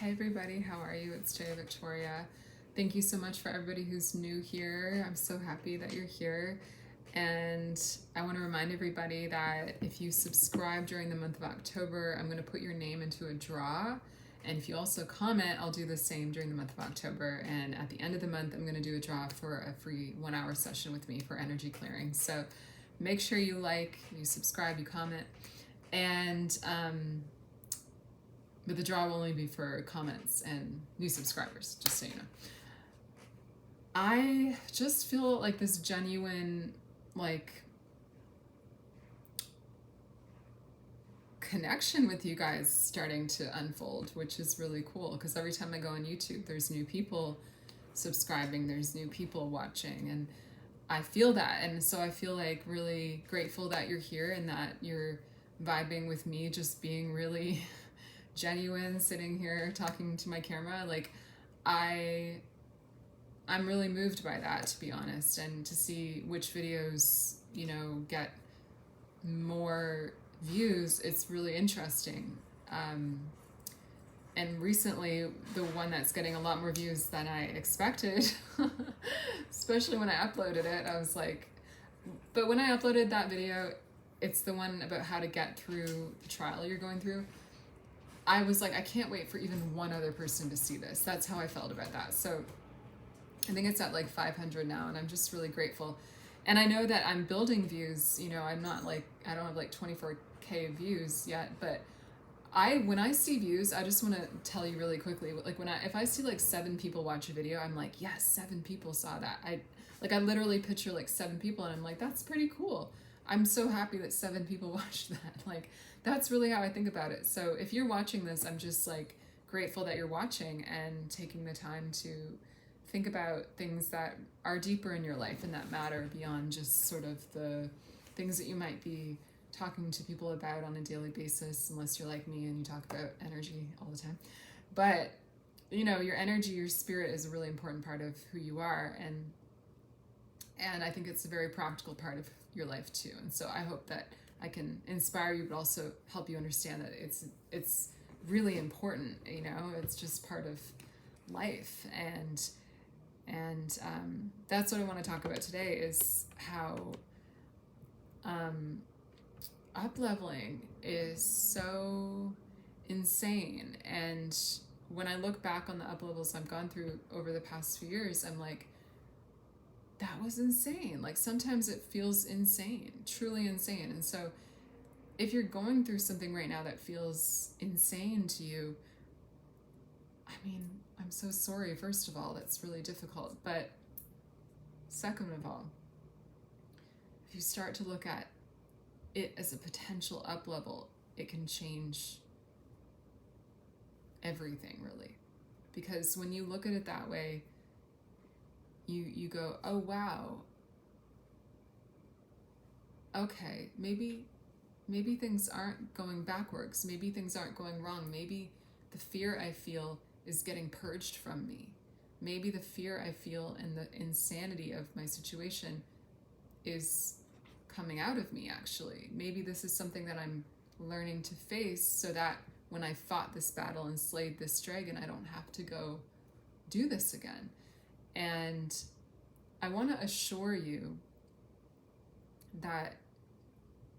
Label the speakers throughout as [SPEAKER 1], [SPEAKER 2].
[SPEAKER 1] Hey everybody, how are you? It's Jay Victoria. Thank you so much for everybody who's new here. I'm so happy that you're here. And I want to remind everybody that if you subscribe during the month of October, I'm going to put your name into a draw. And if you also comment, I'll do the same during the month of October. And at the end of the month, I'm going to do a draw for a free 1 hour session with me for energy clearing. So make sure you like, you subscribe, you comment. And but the draw will only be for comments and new subscribers, just so you know. I just feel like this genuine, connection with you guys starting to unfold, which is really cool because every time I go on YouTube, there's new people subscribing, there's new people watching, and I feel that. And so I feel like really grateful that you're here and that you're vibing with me, just being really genuine, sitting here talking to my camera. I'm really moved by that, to be honest, and to see which videos get more views. It's really interesting. And recently, the one that's getting a lot more views than I expected, especially when I uploaded it, I was like, but when I uploaded that video, it's the one about how to get through the trial you're going through. I was like, I can't wait for even one other person to see this. That's how I felt about that. So I think it's at 500 now, and I'm just really grateful. And I know that I'm building views. I'm not I don't have 24K views yet, but when I see views, I just want to tell you really quickly, if I see 7 people watch a video, I'm like, yes, 7 people saw that. I literally picture 7 people, and I'm like, that's pretty cool. I'm so happy that 7 people watched that. That's really how I think about it. So if you're watching this, I'm just grateful that you're watching and taking the time to think about things that are deeper in your life and that matter beyond just sort of the things that you might be talking to people about on a daily basis, unless you're like me and you talk about energy all the time. But your energy, your spirit is a really important part of who you are, and I think it's a very practical part of your life too. And so I hope that I can inspire you, but also help you understand that it's really important. It's just part of life, and that's what I want to talk about today, is how up-leveling is so insane. And when I look back on the up-levels I've gone through over the past few years, I'm like, that was insane. Sometimes it feels insane, truly insane. And so if you're going through something right now that feels insane to you, I'm so sorry, first of all. That's really difficult. But second of all, if you start to look at it as a potential up level, it can change everything, really. Because when you look at it that way, you go, oh wow, okay, maybe things aren't going backwards, maybe things aren't going wrong, maybe the fear I feel is getting purged from me, maybe the fear I feel and the insanity of my situation is coming out of me, actually. Maybe this is something that I'm learning to face, so that when I fought this battle and slayed this dragon, I don't have to go do this again. And I want to assure you that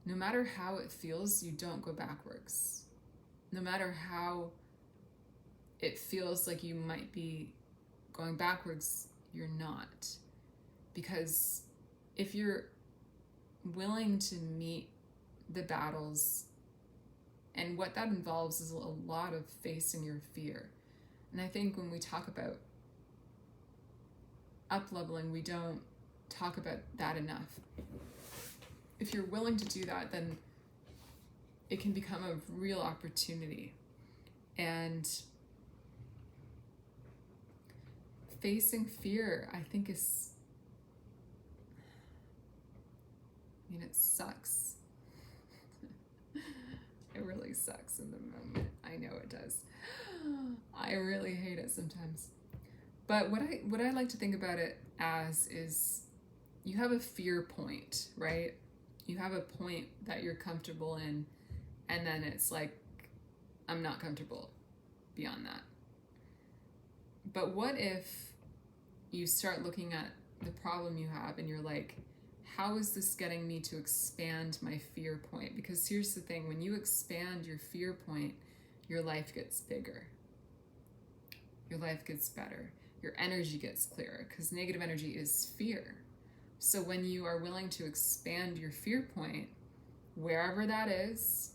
[SPEAKER 1] no matter how it feels, you don't go backwards. No matter how it feels like you might be going backwards, you're not. Because if you're willing to meet the battles, and what that involves is a lot of facing your fear. And I think when we talk about up-leveling, we don't talk about that enough. If you're willing to do that, then it can become a real opportunity. And facing fear, I think, it sucks. It really sucks in the moment. I know it does. I really hate it sometimes. But what I like to think about it as is, you have a fear point, right? You have a point that you're comfortable in, and then it's like, I'm not comfortable beyond that. But what if you start looking at the problem you have and you're like, how is this getting me to expand my fear point? Because here's the thing, when you expand your fear point, your life gets bigger. Your life gets better. Your energy gets clearer, because negative energy is fear. So when you are willing to expand your fear point, wherever that is,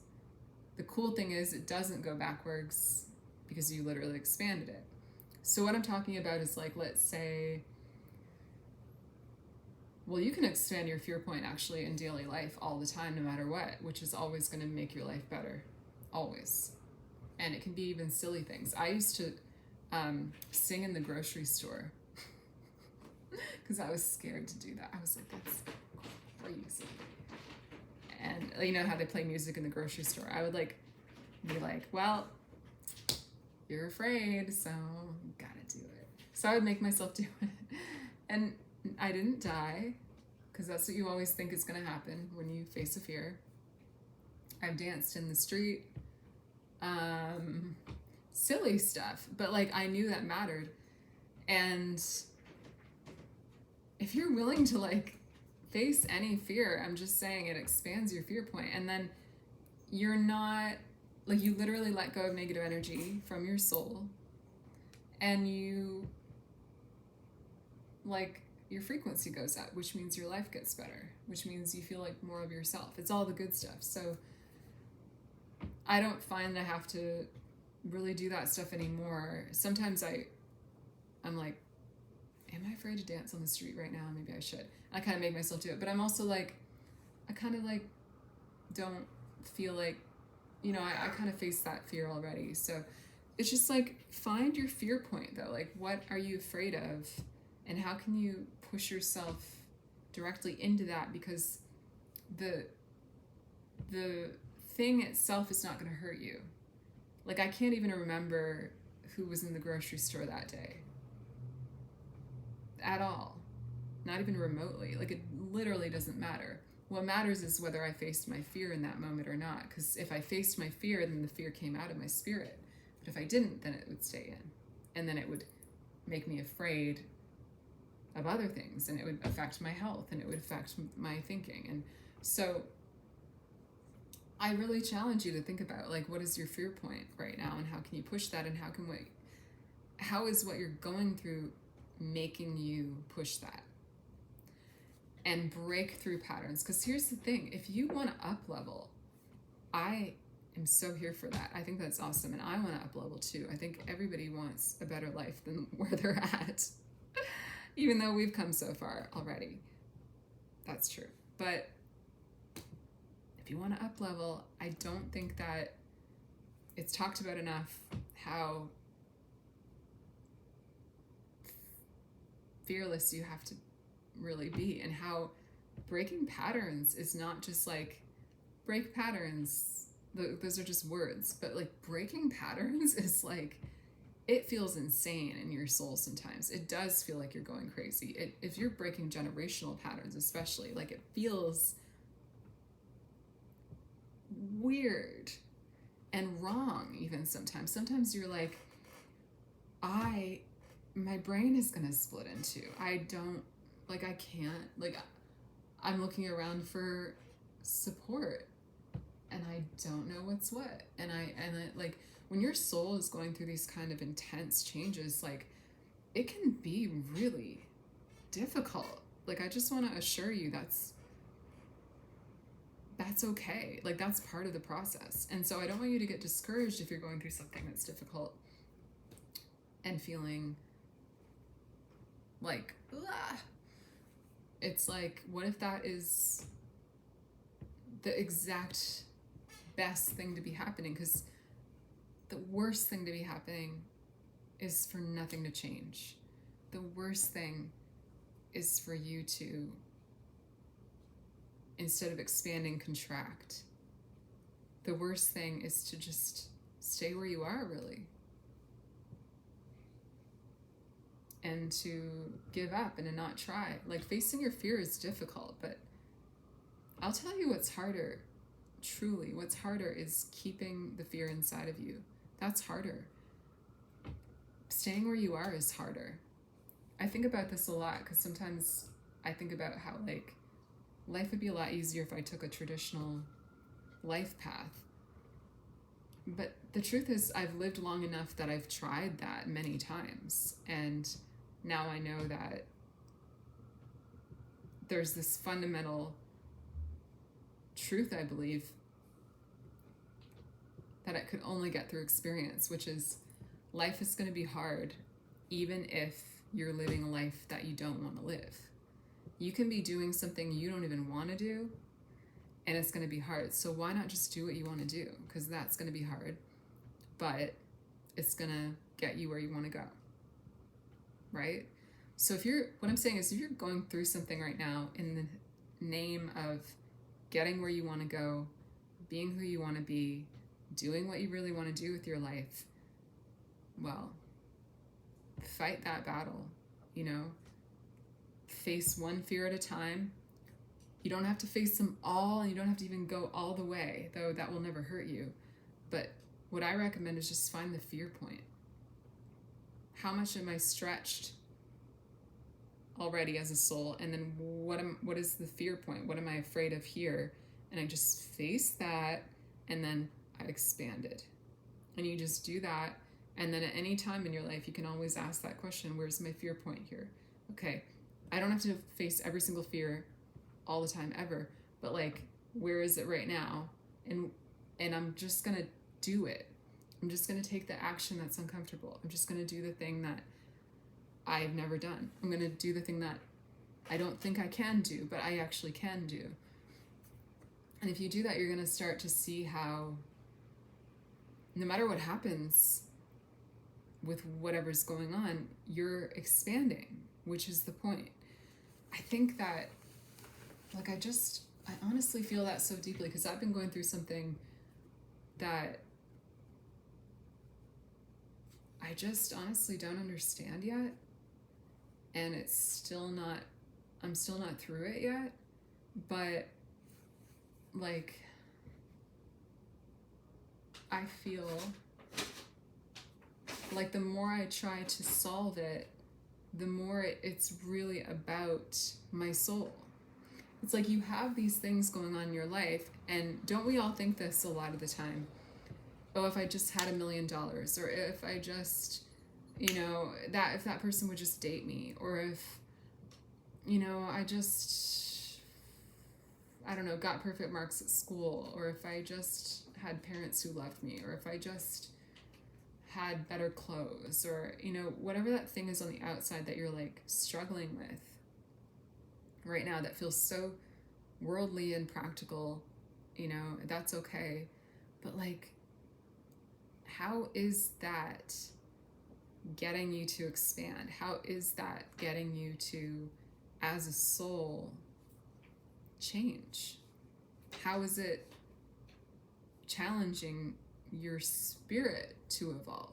[SPEAKER 1] the cool thing is it doesn't go backwards because you literally expanded it. So what I'm talking about is, like, let's say, well, you can expand your fear point actually in daily life all the time, no matter what, which is always going to make your life better. Always. And it can be even silly things. I used to sing in the grocery store because I was scared to do that. I was like, that's crazy. And you know how they play music in the grocery store? I would like be like, well, you're afraid, so you gotta do it. So I would make myself do it. And I didn't die, because that's what you always think is gonna happen when you face a fear. I've danced in the street, silly stuff, but like I knew that mattered. And if you're willing to like face any fear, I'm just saying it expands your fear point. And then you're not, like, you literally let go of negative energy from your soul, and you, like, your frequency goes up, which means your life gets better, which means you feel like more of yourself. It's all the good stuff. So I don't find I have to really do that stuff anymore. Sometimes I'm like, am I afraid to dance on the street right now? Maybe I should. I kind of make myself do it, but I'm also like, I kind of like don't feel like, you know, I kind of face that fear already. So it's just like, find your fear point though. Like, what are you afraid of? And how can you push yourself directly into that? Because the thing itself is not going to hurt you. Like, I can't even remember who was in the grocery store that day. At all. Not even remotely. Like, it literally doesn't matter. What matters is whether I faced my fear in that moment or not. Because if I faced my fear, then the fear came out of my spirit. But if I didn't, then it would stay in. And then it would make me afraid of other things. And it would affect my health. And it would affect my thinking. And so I really challenge you to think about, like, what is your fear point right now? And how can you push that? And how is what you're going through making you push that and break through patterns? Because here's the thing, if you want to up level, I am so here for that. I think that's awesome, and I want to up level too. I think everybody wants a better life than where they're at, even though we've come so far already. That's true. But if you want to up level, I don't think that it's talked about enough how fearless you have to really be, and how breaking patterns is not just like break patterns, those are just words, but like breaking patterns is like, it feels insane in your soul sometimes. It does feel like you're going crazy. If you're breaking generational patterns especially, like, it feels weird and wrong even sometimes. Sometimes you're like, my brain is gonna split in two. I can't, like, I'm looking around for support and I don't know what's what. And I like, when your soul is going through these kind of intense changes, like, it can be really difficult. Like, I just want to assure you that's okay. Like, that's part of the process. And so I don't want you to get discouraged if you're going through something that's difficult and feeling like, ugh. It's like, what if that is the exact best thing to be happening? Because the worst thing to be happening is for nothing to change. The worst thing is for you to, instead of expanding, contract. The worst thing is to just stay where you are, really. And to give up and to not try. Like, facing your fear is difficult, but I'll tell you what's harder. Truly, what's harder is keeping the fear inside of you. That's harder. staying where you are is harder. I think about this a lot because sometimes I think about how like life would be a lot easier if I took a traditional life path. But the truth is, I've lived long enough that I've tried that many times. And now I know that there's this fundamental truth, I believe, that I could only get through experience, which is life is going to be hard, even if you're living a life that you don't want to live. You can be doing something you don't even want to do, and it's going to be hard. So why not just do what you want to do? Because that's going to be hard, but it's going to get you where you want to go, right? So what I'm saying is, if you're going through something right now in the name of getting where you want to go, being who you want to be, doing what you really want to do with your life, well, fight that battle, face one fear at a time. You don't have to face them all, and you don't have to even go all the way, though that will never hurt you. But what I recommend is just find the fear point. How much am I stretched already as a soul? And then what is the fear point? What am I afraid of here? And I just face that, and then I expand it. And you just do that. And then at any time in your life, you can always ask that question, where's my fear point here? Okay, I don't have to face every single fear all the time ever, but like, where is it right now? And I'm just gonna do it. I'm just gonna take the action that's uncomfortable. I'm just gonna do the thing that I've never done. I'm gonna do the thing that I don't think I can do, but I actually can do. And if you do that, you're gonna start to see how no matter what happens with whatever's going on, you're expanding, which is the point. I think that, like, I honestly feel that so deeply, because I've been going through something that I just honestly don't understand yet. And I'm still not through it yet. But, like, I feel like the more I try to solve it, the more it's really about my soul. It's like you have these things going on in your life, and don't we all think this a lot of the time? Oh, if I just had $1 million, or if I just, if that person would just date me, or if, I just, I don't know, got perfect marks at school, or if I just had parents who loved me, or if I just had better clothes, or, whatever that thing is on the outside that you're like struggling with right now that feels so worldly and practical, that's okay. But like, how is that getting you to expand? How is that getting you to, as a soul, change? How is it challenging your spirit to evolve?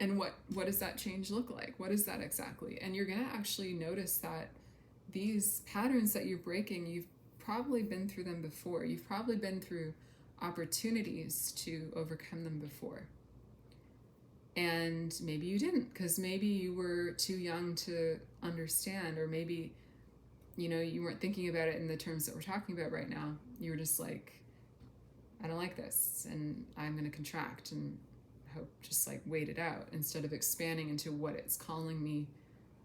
[SPEAKER 1] And what does that change look like? What is that exactly? And you're gonna actually notice that these patterns that you're breaking, you've probably been through them before. You've probably been through opportunities to overcome them before. And maybe you didn't, because maybe you were too young to understand, or maybe, you weren't thinking about it in the terms that we're talking about right now. You were just like, I don't like this, and I'm going to contract and hope, just like wait it out, instead of expanding into what it's calling me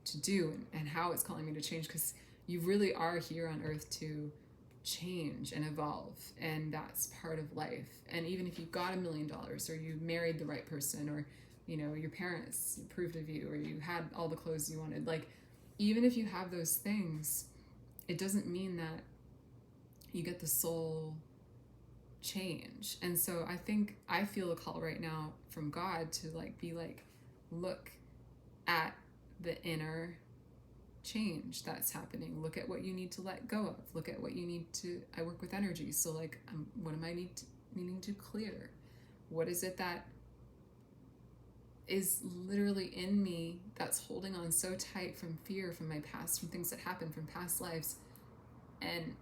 [SPEAKER 1] to do and how it's calling me to change, because you really are here on earth to change and evolve, and that's part of life. And even if you got $1 million, or you married the right person, or your parents approved of you, or you had all the clothes you wanted, like, even if you have those things, it doesn't mean that you get the soul change. And so I feel a call right now from God to look at the inner change that's happening. Look at what you need to let go of. Look at what you need to, I work with energy. So what am I needing to clear? What is it that is literally in me that's holding on so tight from fear, from my past, from things that happened, from past lives, and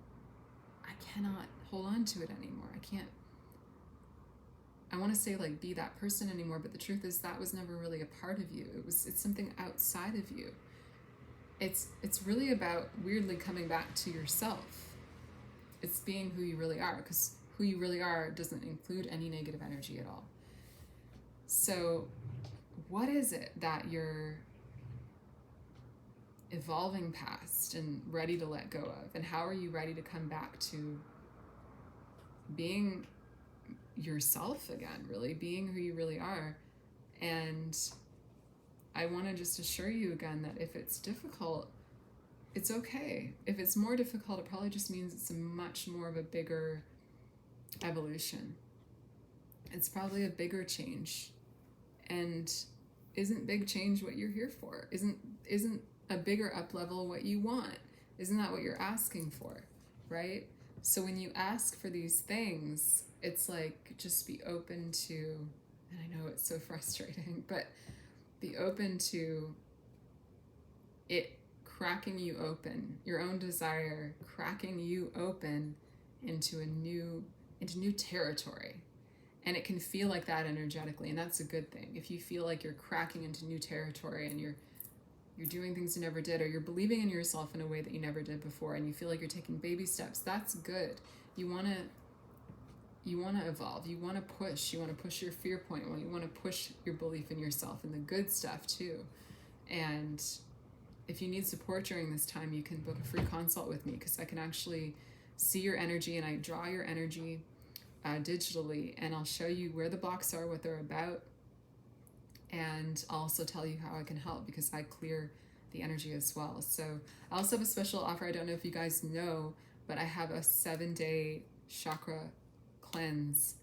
[SPEAKER 1] I cannot hold on to it anymore. I can't I want to say like be that person anymore, but the truth is that was never really a part of you. It's something outside of you. It's really about weirdly coming back to yourself. It's being who you really are, because who you really are doesn't include any negative energy at all. So what is it that you're evolving past and ready to let go of? And how are you ready to come back to being yourself again, really being who you really are? And I want to just assure you again that if it's difficult, it's okay. If it's more difficult, it probably just means it's a much more of a bigger evolution. It's probably a bigger change. And isn't big change what you're here for? Isn't a bigger up level what you want? Isn't that what you're asking for, right? So when you ask for these things, it's like, just be open to, and I know it's so frustrating, but be open to it cracking you open, your own desire cracking you open into new territory. And it can feel like that energetically, and that's a good thing. If you feel like you're cracking into new territory and you're doing things you never did, or you're believing in yourself in a way that you never did before, and you feel like you're taking baby steps, that's good. You want to evolve. You want to push. You want to push your fear point. You want to push your belief in yourself and the good stuff too. And if you need support during this time, you can book a free consult with me, because I can actually see your energy, and I draw your energy digitally, and I'll show you where the blocks are, what they're about, and I'll also tell you how I can help, because I clear the energy as well. So I also have a special offer. I don't know if you guys know, but I have a 7-day chakra cleanse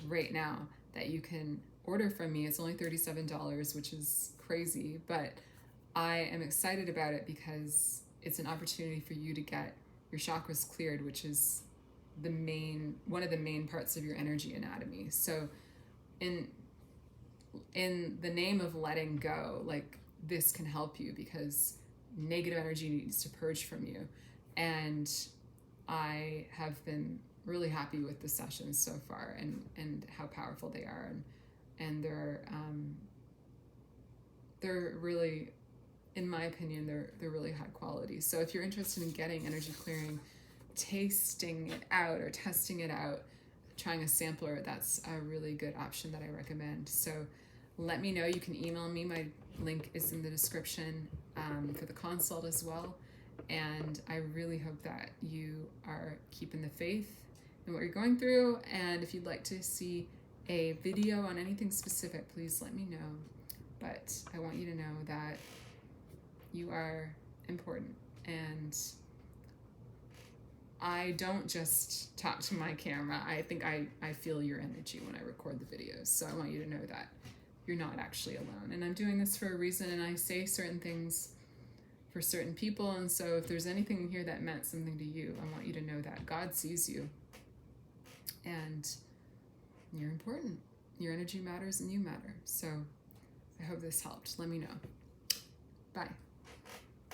[SPEAKER 1] right now that you can order from me. It's only $37, which is crazy, but I am excited about it because it's an opportunity for you to get your chakras cleared, which is one of the main parts of your energy anatomy. So in the name of letting go, like, this can help you, because negative energy needs to purge from you. And I have been really happy with the sessions so far, and how powerful they are, and they're really, in my opinion, they're really high quality. So if you're interested in getting energy clearing, tasting it out or testing it out, trying a sampler, that's a really good option that I recommend. So let me know. You can email me. My link is in the description for the consult as well. And I really hope that you are keeping the faith in what you're going through. And if you'd like to see a video on anything specific, please let me know. But I want you to know that you are important, and I don't just talk to my camera. I think I feel your energy when I record the videos. So I want you to know that you're not actually alone. And I'm doing this for a reason, and I say certain things for certain people. And so if there's anything in here that meant something to you, I want you to know that God sees you, and you're important. Your energy matters, and you matter. So I hope this helped. Let me know. Bye.